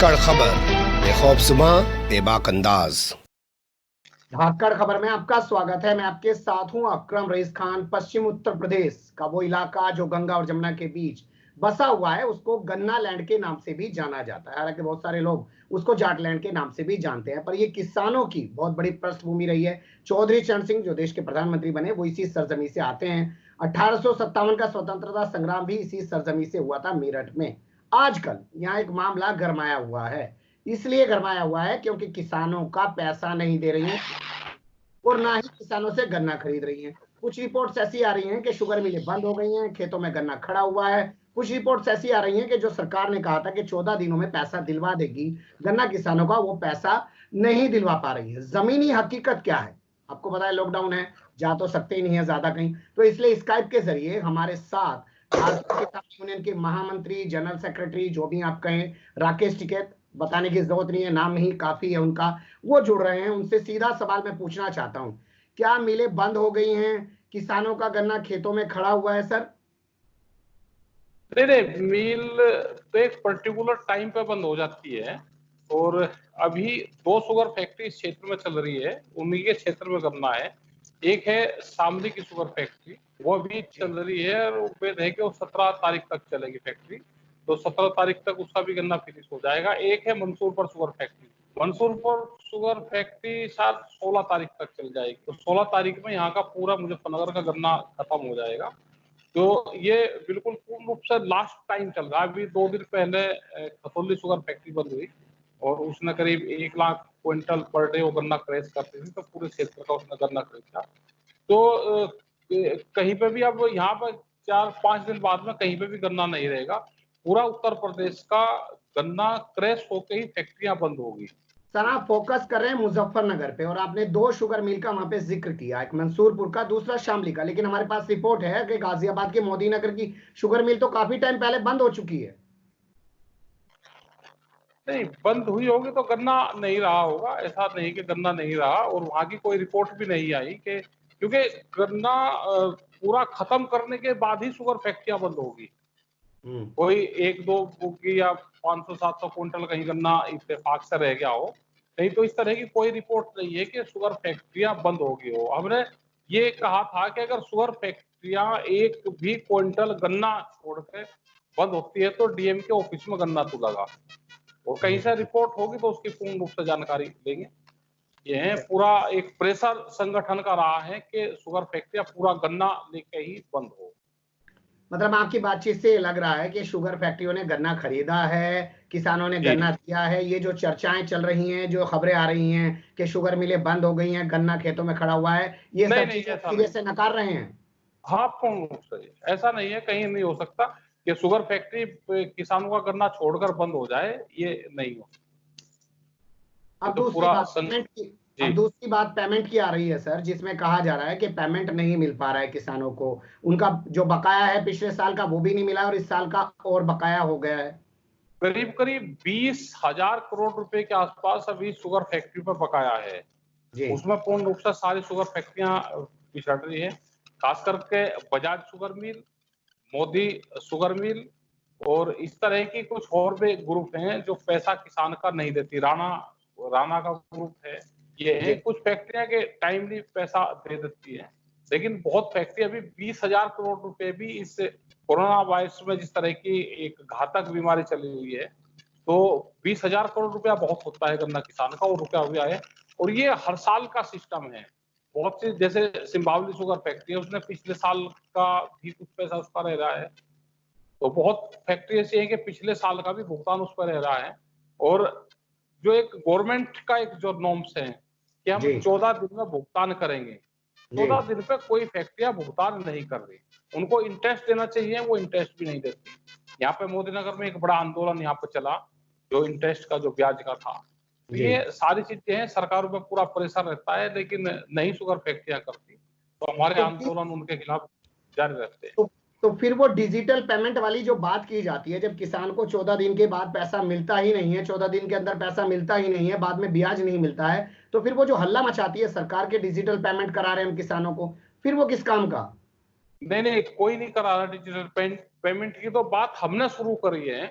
धाकड़ खबर बेखौफसुमा बेबाक अंदाज। धाकड़ खबर में आपका स्वागत है। मैं आपके साथ हूं अकरम रईस खान। पश्चिम उत्तर प्रदेश का वो इलाका जो गंगा और जमुना के बीच बसा हुआ है उसको गन्ना लैंड के नाम से भी जाना जाता है। हालांकि बहुत सारे लोग उसको जाट लैंड के नाम से भी जानते हैं, पर ये किसानों की बहुत बड़ी पृष्ठभूमि रही है। चौधरी चरण सिंह जो देश के प्रधानमंत्री बने वो इसी सरजमी से आते हैं। 1857 का स्वतंत्रता संग्राम भी इसी सरजमी से हुआ था, मेरठ में। आजकल यहाँ एक मामला गरमाया हुआ है। इसलिए गरमाया हुआ है क्योंकि किसानों का पैसा नहीं दे रही है और ना ही किसानों से गन्ना खरीद रही हैं। कुछ रिपोर्ट्स ऐसी आ रही हैं कि शुगर मिलें बंद हो गई हैं, खेतों में गन्ना खड़ा हुआ है। कुछ रिपोर्ट्स ऐसी आ रही हैं कि जो सरकार ने कहा था कि 14 दिनों में पैसा दिलवा देगी गन्ना किसानों का, वो पैसा नहीं दिलवा पा रही है। जमीनी हकीकत क्या है आपको पता है, लॉकडाउन है, जा तो सकते ही नहीं है ज्यादा कहीं। तो इसलिए स्काइप के जरिए हमारे साथ भारतीय किसान यूनियन के महामंत्री, जनरल सेक्रेटरी, जो भी आप कहें, राकेश टिकैत, बताने की जरूरत नहीं है, नाम ही काफी है उनका, वो जुड़ रहे हैं। उनसे सीधा सवाल मैं पूछना चाहता हूं, क्या मिलें बंद हो गई हैं? किसानों का गन्ना खेतों में खड़ा हुआ है सर? नहीं नहीं, मिल तो एक पर्टिकुलर टाइम पे बंद हो जाती है। और अभी 2 शुगर फैक्ट्री इस क्षेत्र में चल रही है, उन्हीं के क्षेत्र में गन्ना है। एक है शामली की शुगर फैक्ट्री, वो भी चल रही है और उम्मीद है कि वो 17 तारीख तक चलेगी फैक्ट्री, तो 17 तारीख तक उसका भी गन्ना फिनिश हो जाएगा। एक है Mansurpur sugar factory, Mansurpur sugar factory शायद 16 तारीख तक चल जाएगी, तो 16 तारीख में यहाँ का पूरा मुजफ्फरनगर का गन्ना खत्म हो जाएगा। तो ये बिल्कुल पूर्ण रूप से लास्ट टाइम चल रहा है। अभी 2 दिन पहले खतौली शुगर फैक्ट्री बंद हुई और उसने करीब 1 लाख क्विंटल पर डे वो गन्ना क्रैश करती थी, तो पूरे क्षेत्र का उसने गन्ना खरीदा। तो कहीं पे भी अब यहाँ पर 4-5 दिन बाद में कहीं पे भी गन्ना नहीं रहेगा। पूरा उत्तर प्रदेश का गन्ना क्रैश होके ही फैक्ट्रियां बंद होगी। सर आप फोकस कर रहे हैं मुजफ्फरनगर पे और आपने 2 शुगर मिल का वहां पे जिक्र किया, एक मंसूरपुर का, दूसरा शामली का। लेकिन हमारे पास रिपोर्ट है कि गाजियाबाद के मोदी नगर की शुगर मिल तो काफी टाइम पहले बंद हो चुकी है। नहीं, बंद हुई होगी तो गन्ना नहीं रहा होगा, ऐसा नहीं कि गन्ना नहीं रहा। और वहां की कोई रिपोर्ट भी नहीं आई कि, क्योंकि गन्ना पूरा खत्म करने के बाद ही शुगर फैक्ट्रियां बंद होगी। कोई 1-2 की या 500-700 क्विंटल कहीं गन्ना इत्तेफाक से रह गया हो, नहीं तो इस तरह की कोई रिपोर्ट नहीं है कि शुगर फैक्ट्रियां बंद होगी हो। हमने ये कहा था कि अगर शुगर फैक्ट्रियां एक भी क्विंटल गन्ना छोड़ के बंद होती है तो डीएम के ऑफिस में गन्ना तुलेगा, और कहीं से रिपोर्ट होगी तो उसकी पूर्ण रूप से जानकारी लेंगे। यह पूरा एक प्रेशर संगठन का रहा है कि शुगर फैक्ट्रियां पूरा गन्ना लेके ही बंद हो। मतलब आपकी बातचीत से लग रहा है कि शुगर फैक्ट्रियों ने गन्ना खरीदा है, किसानों ने गन्ना दिया है। ये जो चर्चाएं चल रही हैं, जो खबरें आ रही हैं कि शुगर मिलें बंद हो गई हैं, गन्ना खेतों में खड़ा हुआ है, ये सब चीजें सीधे से नकार रहे हैं। हाँ, पूर्ण रूप से ऐसा नहीं है, कहीं नहीं हो सकता कि शुगर फैक्ट्री किसानों का गन्ना छोड़कर बंद हो जाए, ये नहीं हो। अब तो दूसरी बात पेमेंट की, पेमेंट की आ रही है सर, जिसमें कहा जा रहा है कि पेमेंट नहीं मिल पा रहा है किसानों को। उनका जो बकाया है पिछले साल का वो भी नहीं मिला और इस साल का और बकाया हो गया है। करीब करीब 20,000 करोड़ रुपए के आसपास अभी शुगर फैक्ट्री पर बकाया है। उसमें पूर्ण रूप से सारी शुगर फैक्ट्रियां पिछड़ रही है, खास करके Bajaj sugar mill, Modi sugar mill और इस तरह की कुछ और भी ग्रुप हैं जो पैसा किसान का नहीं देती। राणा का ग्रुप है, ये है। कुछ फैक्ट्रियां के टाइमली पैसा दे देती है, लेकिन बहुत फैक्ट्री अभी 20,000 करोड़ रुपए भी इस कोरोना वायरस में, जिस तरह की एक घातक बीमारी चली हुई है, तो 20,000 करोड़ रुपया बहुत होता है गन्ना किसान का, और रुपया हुआ है। और ये हर साल का सिस्टम है। बहुत सी, जैसे सिंबावली शुगर फैक्ट्री है, उसने पिछले साल का भी कुछ पैसा उसका रह रहा है। तो बहुत फैक्ट्री ऐसी है कि पिछले साल का भी भुगतान उस पर रह रहा है। और जो एक गवर्नमेंट का एक जो नॉर्म्स है कि हम 14 दिन में भुगतान करेंगे, 14 दिन पे कोई फैक्ट्रियां भुगतान नहीं कर रही। उनको इंटरेस्ट देना चाहिए, वो इंटरेस्ट भी नहीं देती। यहाँ पे मोदी नगर में एक बड़ा आंदोलन यहाँ पे चला, जो इंटरेस्ट का, जो ब्याज का था। तो ये सारी चीजें हैं, सरकारों पे पूरा प्रेशर रहता है, लेकिन नहीं शुगर फैक्ट्रियां करती, तो हमारे आंदोलन उनके खिलाफ जारी रहते हैं। तो फिर वो डिजिटल पेमेंट वाली जो बात की जाती है, जब किसान को 14 दिन के बाद पैसा मिलता ही नहीं है, 14 दिन के अंदर पैसा मिलता ही नहीं है, बाद में ब्याज नहीं मिलता है, तो फिर वो जो हल्ला मचाती है सरकार के डिजिटल पेमेंट करा रहे हैं हम किसानों को, फिर वो किस काम का? नहीं, कोई नहीं करा रहा डिजिटल पेमेंट की। तो बात हमने शुरू करी है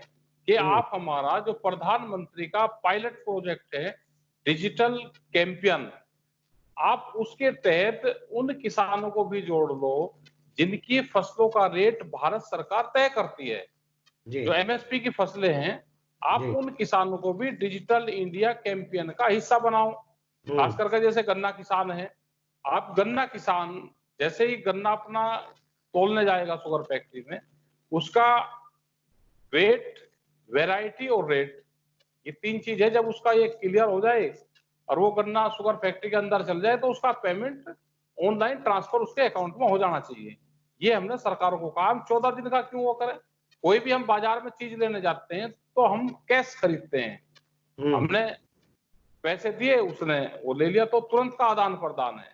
कि आप हमारा जो प्रधानमंत्री का पायलट प्रोजेक्ट है डिजिटल कैंपियन, आप उसके तहत उन किसानों को भी जोड़ लो जिनकी फसलों का रेट भारत सरकार तय करती है। जो एमएसपी की फसलें हैं, आप उन किसानों को भी डिजिटल इंडिया कैंपियन का हिस्सा बनाओ। खास करके जैसे गन्ना किसान है, आप गन्ना किसान जैसे ही गन्ना अपना तोलने जाएगा शुगर फैक्ट्री में, उसका वेट, वैरायटी और रेट, ये 3 चीज है। जब उसका ये क्लियर हो जाए और वो गन्ना शुगर फैक्ट्री के अंदर चल जाए, तो उसका पेमेंट ऑनलाइन ट्रांसफर उसके अकाउंट में हो जाना चाहिए। ये हमने सरकारों को कहा। हम 14 दिन का क्यों वो करें? कोई भी हम बाजार में चीज लेने जाते हैं तो हम कैश खरीदते हैं, हमने पैसे दिए, उसने वो ले लिया, तो तुरंत का आदान प्रदान है।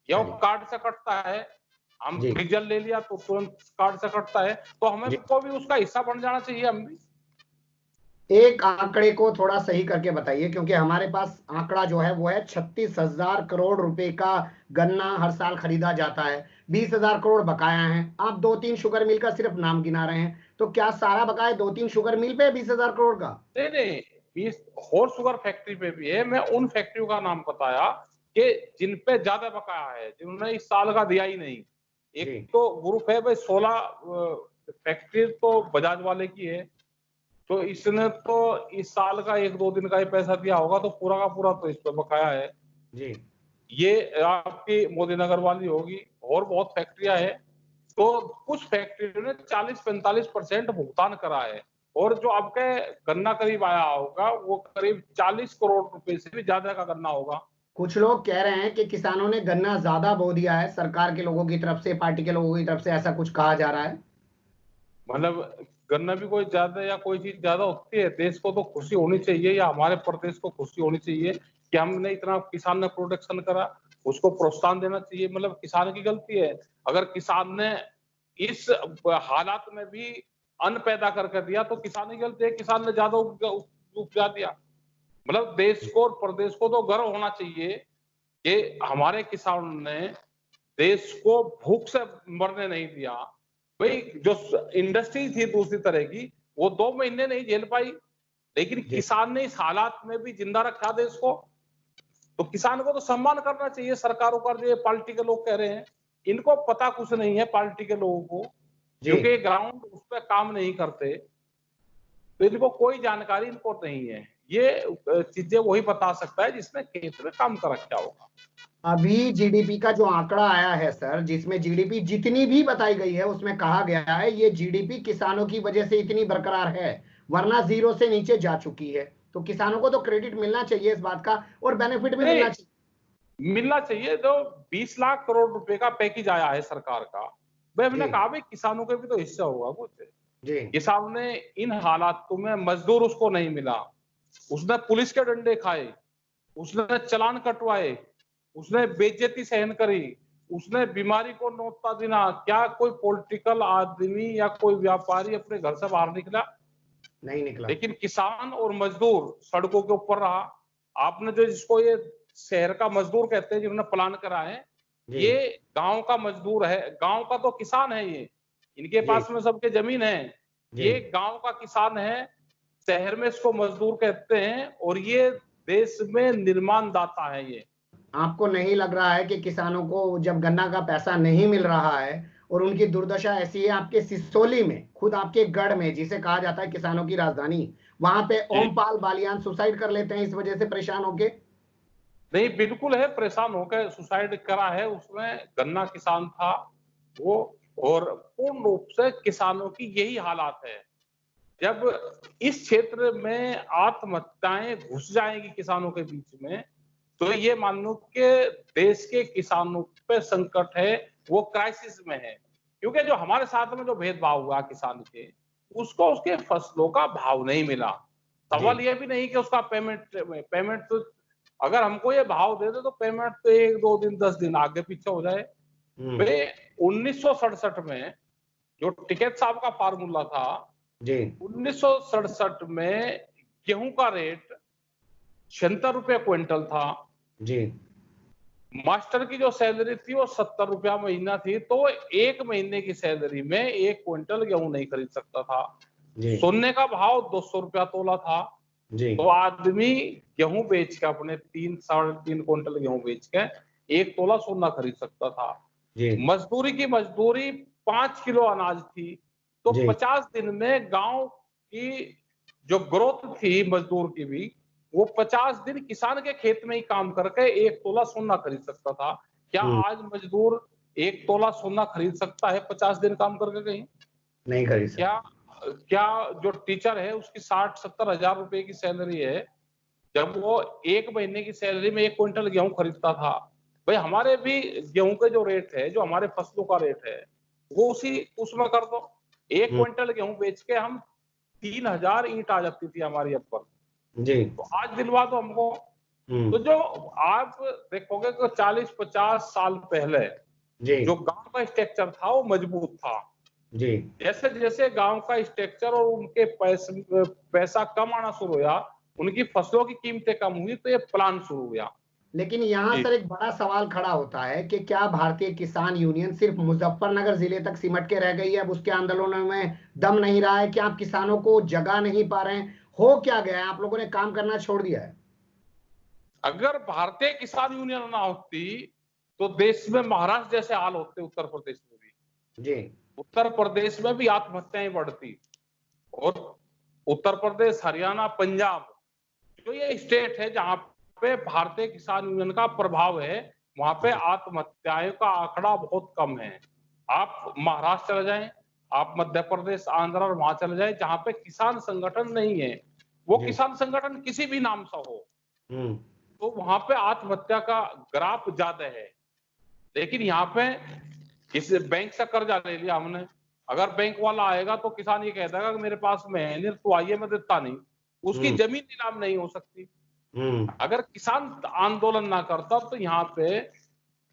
या वो कार्ड से कटता है, हम डीजल ले लिया तो तुरंत कार्ड से कटता है, तो हमें को भी उसका हिस्सा बन जाना चाहिए। हम भी एक आंकड़े को थोड़ा सही करके बताइए, क्योंकि हमारे पास आंकड़ा जो है वो है 36,000 करोड़ रुपए का गन्ना हर साल खरीदा जाता है, 20,000 करोड़ बकाया है। आप 2-3 शुगर मिल का सिर्फ नाम गिना रहे हैं, तो क्या सारा बकाया 2-3 शुगर मिल पे 20,000 करोड़ का? नहीं, 20 और शुगर फैक्ट्री पे भी है। मैं उन फैक्ट्रियों का नाम बताया कि जिन पे ज्यादा बकाया है, जिन्होंने इस साल का दिया ही नहीं। एक तो ग्रुप है भाई, 16 फैक्ट्री तो बजाज वाले की है, तो इसने तो इस साल का 1-2 दिन का ही पैसा दिया होगा, तो पूरा का पूरा तो इस पे बकाया है जी। ये आपकी मोदी नगर वाली होगी, और बहुत फैक्ट्रियां है। तो कुछ फैक्ट्रियों ने 40-45% भुगतान करा है, और जो आपके गन्ना करीब आया होगा वो करीब 40 करोड़ रुपए से भी ज्यादा का गन्ना होगा। कुछ लोग कह रहे हैं कि किसानों ने गन्ना ज्यादा बो दिया है, सरकार के लोगों की तरफ से, पार्टी के लोगों की तरफ से, ऐसा कुछ कहा जा रहा है। मतलब गन्ना भी कोई ज्यादा या कोई चीज ज्यादा होती है? देश को तो खुशी होनी चाहिए, या हमारे प्रदेश को खुशी होनी चाहिए कि हमने इतना, किसान ने प्रोडक्शन करा, उसको प्रोत्साहन देना चाहिए। मतलब किसान की गलती है अगर किसान ने इस हालात में भी अन्न पैदा करके दिया, तो किसान की गलती है, किसान ने ज्यादा उपजा दिया। मतलब देश को और प्रदेश को तो गर्व होना चाहिए कि हमारे किसानों ने देश को भूख से मरने नहीं दिया। भाई जो इंडस्ट्री थी दूसरी तरह की, वो 2 महीने नहीं झेल पाई, लेकिन किसान ने इस हालात में भी जिंदा रखा देश को। तो किसान को तो सम्मान करना चाहिए। सरकारों का जो पार्टी के लोग कह रहे हैं, इनको पता कुछ नहीं है पार्टी के लोगों को, क्योंकि ग्राउंड उस पर काम नहीं करते, तो इनको कोई जानकारी इनको नहीं है। ये चीजें वही बता सकता है जिसने खेत में काम कर रखा होगा। अभी जीडीपी का जो आंकड़ा आया है सर, जिसमें जीडीपी जितनी भी बताई गई है उसमें कहा गया है ये जीडीपी किसानों की वजह से इतनी बरकरार है, वरना जीरो से नीचे जा चुकी है। तो किसानों को तो क्रेडिट मिलना चाहिए इस बात का, और बेनिफिट भी मिलना चाहिए। जो 20 लाख करोड़ रुपए का पैकेज आया है सरकार का, भाई हमने कहा भाई किसानों के भी तो हिस्सा होगा कुछ। किसान ने इन हालातों में, मजदूर उसको नहीं मिला, उसने पुलिस के डंडे खाए, उसने चालान कटवाए, उसने बेइज्जती सहन करी, उसने बीमारी को नोटता देना। क्या कोई पॉलिटिकल आदमी या कोई व्यापारी अपने घर से बाहर निकला? नहीं निकला। लेकिन किसान और मजदूर सड़कों के ऊपर रहा। आपने जो, जिसको ये शहर का मजदूर कहते हैं, जिन्होंने प्लान करा है, ये गांव का मजदूर है, गांव का तो किसान है। ये इनके पास में सबके जमीन है, ये गांव का किसान है, शहर में इसको मजदूर कहते हैं, और ये देश में निर्माण दाता है। ये आपको नहीं लग रहा है कि किसानों को जब गन्ना का पैसा नहीं मिल रहा है और उनकी दुर्दशा ऐसी है, आपके सिसोली में, खुद आपके गढ़ में, जिसे कहा जाता है किसानों की राजधानी, वहां पे ओमपाल बालियान सुसाइड कर लेते हैं इस वजह से, परेशान होके? नहीं, बिल्कुल है, परेशान होकर सुसाइड करा है। उसमें गन्ना किसान था वो, और पूर्ण रूप से किसानों की यही हालात है। जब इस क्षेत्र में आत्महत्याएं घुस जाएंगी किसानों के बीच में, तो ये मान लो कि देश के किसानों पे संकट है, वो क्राइसिस में है। क्योंकि जो हमारे साथ में जो भेदभाव हुआ किसान के, उसको उसके फसलों का भाव नहीं मिला। सवाल ये भी नहीं कि उसका पेमेंट तो, अगर हमको ये भाव दे दे तो पेमेंट तो 1-2 दिन 10 दिन आगे पीछे हो जाए। 1967 में जो टिकैत साहब का फार्मूला था, 1967 में गेहूं का रेट 76 रुपया क्विंटल था जी। मास्टर की जो सैलरी थी वो 70 रुपया महीना थी, तो 1 महीने की सैलरी में 1 क्विंटल गेहूं नहीं खरीद सकता था। सोने का भाव 200 रुपया तोला था जी। तो आदमी गेहूं बेच के अपने 3-3.5 क्विंटल गेहूं बेच के 1 तोला सोना खरीद सकता था। मजदूरी की मजदूरी 5 किलो अनाज थी तो 50 दिन में गांव की जो ग्रोथ थी मजदूर की भी, वो 50 दिन किसान के खेत में ही काम करके 1 तोला सोना खरीद सकता था। क्या आज मजदूर 1 तोला सोना खरीद सकता है 50 दिन काम करके? कहीं नहीं खरीद सकता। क्या जो टीचर है उसकी 60-70 हजार रुपए की सैलरी है, जब वो 1 महीने की सैलरी में 1 क्विंटल गेहूं खरीदता था। भाई हमारे भी गेहूं के जो रेट है, जो हमारे फसलों का रेट है, वो उसी उसमें कर दो। 1 क्विंटल गेहूं बेच के हम 3000 ईंट आ जाती थी हमारी अब पर। जी। तो आज दिलवा दो हमको। तो जो आप देखोगे कि 40-50 साल पहले जो गांव का स्ट्रक्चर था वो मजबूत था। जी। जैसे जैसे गांव का स्ट्रक्चर और उनके पैसा कम आना शुरू हुआ, उनकी फसलों की कीमतें कम हुई तो ये प्लान शुरू हुआ। लेकिन यहाँ सर एक बड़ा सवाल खड़ा होता है कि क्या भारतीय किसान यूनियन सिर्फ मुजफ्फरनगर जिले तक सिमट के रह गई है, अब उसके आंदोलनों में दम नहीं रहा है? क्या आप किसानों को जगा नहीं पा रहे हैं? हो क्या गया है? आप लोगों ने काम करना छोड़ दिया है? अगर भारतीय किसान यूनियन ना होती तो देश में महाराष्ट्र जैसे हाल होते, उत्तर प्रदेश में भी। जी। उत्तर प्रदेश में भी आत्महत्याएं बढ़ती और उत्तर प्रदेश, हरियाणा, पंजाब जो ये स्टेट है जहां पे भारतीय किसान यूनियन का प्रभाव है, वहां पे आत्महत्याओं का आंकड़ा बहुत कम है। आप महाराष्ट्र चले जाएं, आप मध्य प्रदेश, आंध्र और वहां चले जाएं जहां पे किसान संगठन नहीं है, वो किसान संगठन किसी भी नाम से हो, तो वहां पे आत्महत्या का ग्राफ ज्यादा है। लेकिन यहाँ पे किसी बैंक से कर्जा ले लिया हमने, अगर बैंक वाला आएगा तो किसान ये कहता है कि मेरे पास में है नहीं, तो आइए मैं देता नहीं, उसकी जमीन नीलाम नहीं हो सकती। अगर किसान आंदोलन ना करता तो यहाँ पे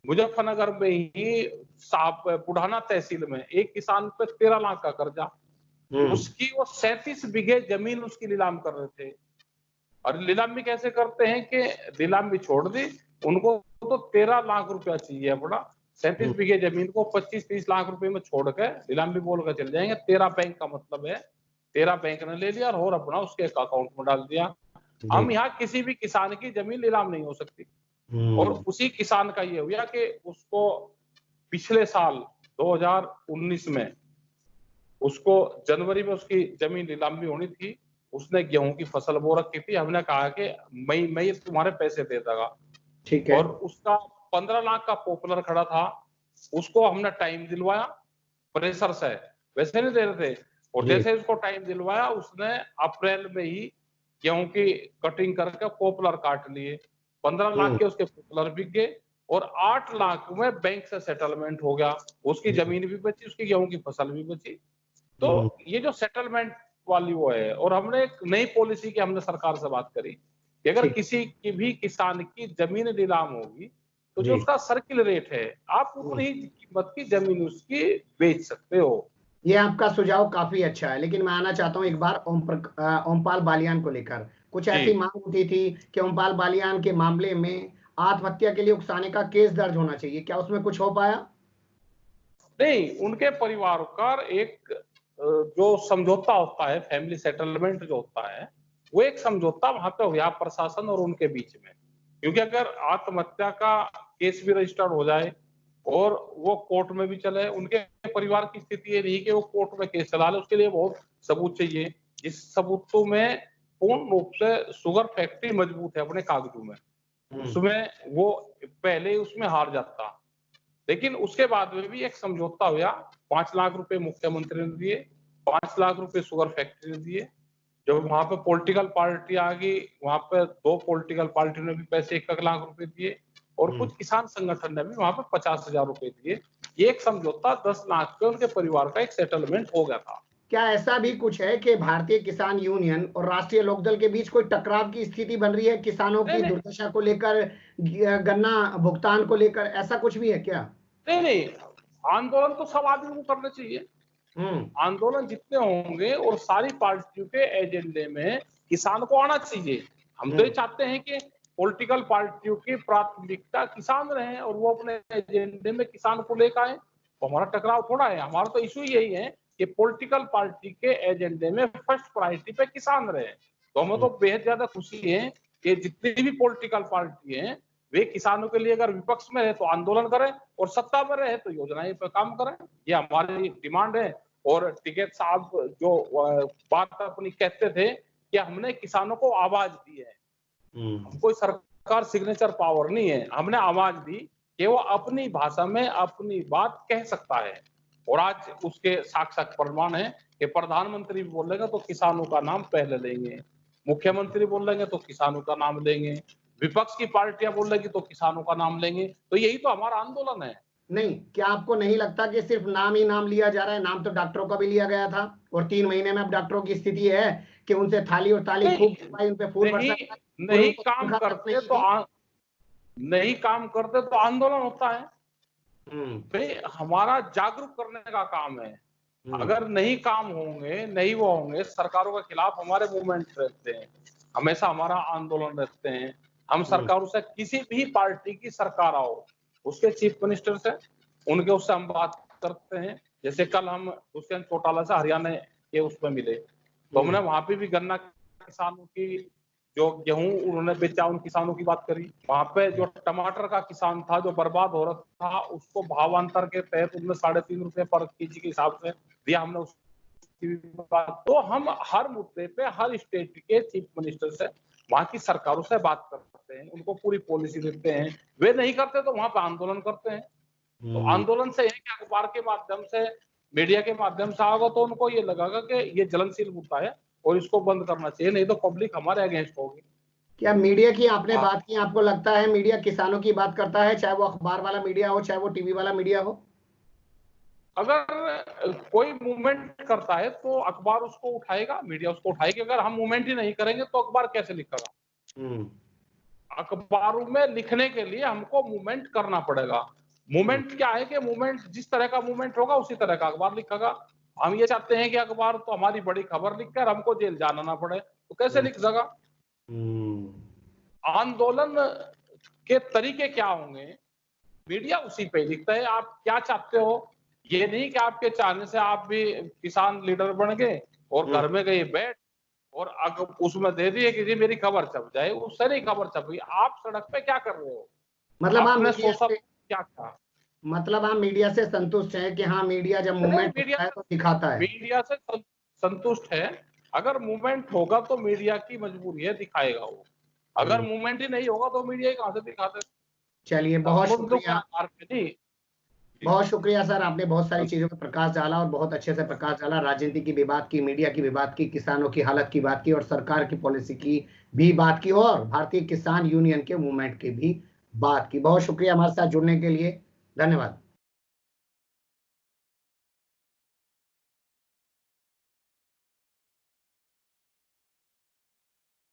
मुजफ्फरनगर में ही साहब बुढ़ाना तहसील में एक किसान पे 13 लाख का कर्जा, उसकी वो 37 बीघे जमीन उसकी नीलाम कर रहे थे। और नीलाम भी कैसे करते हैं कि नीलाम भी छोड़ दी, उनको तो 13 लाख रुपया चाहिए अपना, 37 बीघे जमीन को 25-30 लाख रुपए में छोड़ के नीलाम भी बोल कर चल जाएंगे। 13 बैंक का मतलब है, 13 बैंक ने ले लिया और अपना उसके अकाउंट में डाल दिया। हम यहाँ किसी भी किसान की जमीन नीलाम नहीं हो सकती। और उसी किसान का ये हुआ कि उसको पिछले साल 2019 में उसको जनवरी में उसकी जमीन नीलाम भी होनी थी, उसने गेहूं की फसल बो रखी थी, हमने कहा कि मैं तुम्हारे पैसे दे दूंगा, ठीक है। और उसका 15 लाख का पॉपुलर खड़ा था, उसको हमने टाइम दिलवाया प्रेशर से, वैसे नहीं दे रहे थे, और जैसे उसको टाइम दिलवाया उसने अप्रैल में ही गेहूं की कटिंग करके पॉपुलर काट लिए। 15 लाख के उसके पॉपुलर बिक गए और 8 लाख में बैंक से सेटलमेंट हो गया, उसकी जमीन भी बची, उसकी गेहूं की फसल भी बची। तो ये जो सेटलमेंट वाली वो है, और हमने एक नई पॉलिसी की हमने सरकार से बात करी कि अगर किसी की भी किसान की जमीन नीलाम होगी तो जो उसका सर्किल रेट है, आप उतनी ही कीमत की जमीन उसकी बेच सकते हो। ये आपका सुझाव काफी अच्छा है, लेकिन मैं आना चाहता हूँ एक बार ओमपाल बालियान को लेकर। कुछ ऐसी मांग उठी थी कि ओमपाल बालियान के मामले में आत्महत्या के लिए उकसाने का केस दर्ज होना चाहिए, क्या उसमें कुछ हो पाया? नहीं, उनके परिवार का एक जो समझौता होता है, फैमिली सेटलमेंट जो होता है, वो एक समझौता वहां पे हुआ प्रशासन और उनके बीच में। क्योंकि अगर आत्महत्या का केस भी रजिस्टर्ड हो जाए और वो कोर्ट में भी चले, उनके परिवार की स्थिति ये नहीं कि वो कोर्ट में केस चला ले, उसके लिए बहुत सबूत चाहिए। जिस सबूतों में पूर्ण रूप से शुगर फैक्ट्री मजबूत है अपने कागजों में, उसमें वो पहले ही उसमें हार जाता। लेकिन उसके बाद में भी एक समझौता हुआ, 5 लाख रुपए मुख्यमंत्री ने दिए, 5 लाख रुपए शुगर फैक्ट्री ने दिए। जब वहां पे पॉलिटिकल पार्टी आ गई, वहां पे 2 पॉलिटिकल पार्टी ने भी पैसे 1 लाख रुपए दिए और कुछ किसान संगठन ने भी वहां पे 50,000 रुपए दिए। ये एक समझौता 10 लाख पे उनके परिवार का एक सेटलमेंट हो गया था। क्या ऐसा भी कुछ है कि भारतीय किसान यूनियन और राष्ट्रीय लोकदल के बीच कोई टकराव की स्थिति बन रही है किसानों की दुर्दशा को लेकर, गन्ना भुगतान को लेकर, ऐसा कुछ भी है क्या? नहीं, आंदोलन तो सब आदमी को करना चाहिए। आंदोलन जितने होंगे और सारी पार्टियों के एजेंडे में किसान को आना चाहिए। हम तो ये चाहते हैं कि पॉलिटिकल पार्टियों की प्राथमिकता किसान रहे और वो अपने एजेंडे में किसान को लेकर आए। तो हमारा टकराव थोड़ा है, हमारा तो इशू यही है कि पॉलिटिकल पार्टी के एजेंडे में फर्स्ट प्रायोरिटी पे किसान रहे। तो हमें तो बेहद ज्यादा खुशी है कि जितनी भी पॉलिटिकल पार्टी हैं वे किसानों के लिए अगर विपक्ष में रहे तो आंदोलन करें और सत्ता में रहे तो योजनाएं पे काम करें। ये हमारी डिमांड है। और टिकैत साहब जो बात अपनी कहते थे कि हमने किसानों को आवाज दी है, कोई सरकार सिग्नेचर पावर नहीं है, हमने आवाज दी कि वो अपनी भाषा में अपनी बात कह सकता है। और आज उसके साक्षात प्रमाण है कि प्रधानमंत्री भी बोलेंगे तो किसानों का नाम पहले लेंगे, मुख्यमंत्री बोलेंगे तो किसानों का नाम लेंगे, विपक्ष की पार्टियां बोलेंगी तो किसानों का नाम लेंगे। तो यही तो हमारा आंदोलन है। नहीं, क्या आपको नहीं लगता कि सिर्फ नाम ही नाम लिया जा रहा है? नाम तो डॉक्टरों का भी लिया गया था और 3 महीने में अब डॉक्टरों की स्थिति है कि उनसे थाली और ताली खूब उन पे फूल नहीं काम करते तो नहीं काम करते तो आंदोलन होता है। भाई हमारा जागरूक करने का काम है। अगर नहीं काम होंगे, नहीं वो होंगे, सरकारों के खिलाफ हमारे मूवमेंट रहते हैं, हमेशा हमारा आंदोलन रहते हैं। हम सरकारों से किसी भी पार्टी की सरकार आओ उसके चीफ मिनिस्टर से उनके उससे हम बात करते हैं। जैसे कल हम दुष्यंत चौटाला से हरियाणा के उसमें मिले तो हमने वहां पे भी गन्ना किसानों की जो गेहूं उन्होंने बेचा उन किसानों की बात करी। वहां पे जो टमाटर का किसान था जो बर्बाद हो रहा था उसको भावांतर के तहत उनमें 3.5 रुपए पर केजी के हिसाब से दिया हमने उसकी बात। तो हम हर मुद्दे पे हर स्टेट के चीफ मिनिस्टर से वहां की सरकारों से बात करते हैं, उनको पूरी पॉलिसी देते हैं। वे नहीं करते तो वहां पे आंदोलन करते हैं। तो आंदोलन से है कि अखबार के माध्यम से मीडिया के माध्यम से आएगा तो उनको ये लगेगा कि ये जलनशील मुद्दा है और इसको बंद करना चाहिए, नहीं तो पब्लिक हमारे अगेंस्ट होगी। क्या मीडिया की आपने बात की, आपको लगता है मीडिया किसानों की बात करता है, चाहे वो अखबार वाला मीडिया हो चाहे वो टीवी वाला मीडिया हो? अगर कोई मूवमेंट करता है तो अखबार उसको उठाएगा, मीडिया उसको उठाएगी। अगर हम मूवमेंट ही नहीं करेंगे तो अखबार कैसे लिखेगा? अखबारों में लिखने के लिए हमको मूवमेंट करना पड़ेगा। मूवमेंट क्या है कि मूवमेंट जिस तरह का मूवमेंट होगा उसी तरह का अखबार लिखेगा। हम ये चाहते हैं कि अखबार तो हमारी बड़ी खबर लिखकर हमको जेल जाना ना पड़े, तो कैसे लिख सका? आंदोलन के तरीके क्या होंगे मीडिया उसी पे लिखता है। आप क्या चाहते हो, ये नहीं कि आपके चाहने से आप भी किसान लीडर बन गए और घर में गए बैठ और अगर उसमें दे दिए कि जी मेरी खबर छप जाए, उससे नहीं खबर छप गई। आप सड़क पे क्या कर रहे हो? मतलब आपने सोचा क्या था? मतलब आप मीडिया से संतुष्ट हैं कि हाँ मीडिया जब मूवमेंट होता है तो दिखाता है? मीडिया से संतुष्ट है। अगर मूवमेंट होगा तो मीडिया की मजबूरी है, दिखाएगा वो। अगर मूवमेंट ही नहीं होगा तो मीडिया कहां से दिखाते? चलिए बहुत शुक्रिया, बहुत शुक्रिया सर, आपने बहुत सारी चीजों पर प्रकाश डाला और बहुत अच्छे से प्रकाश डाला। राजनीति की भी बात की, मीडिया की भी बात की, किसानों की हालत की बात की और सरकार की पॉलिसी की भी बात की और भारतीय किसान यूनियन के मूवमेंट की भी बात की। बहुत शुक्रिया हमारे साथ जुड़ने के लिए, धन्यवाद।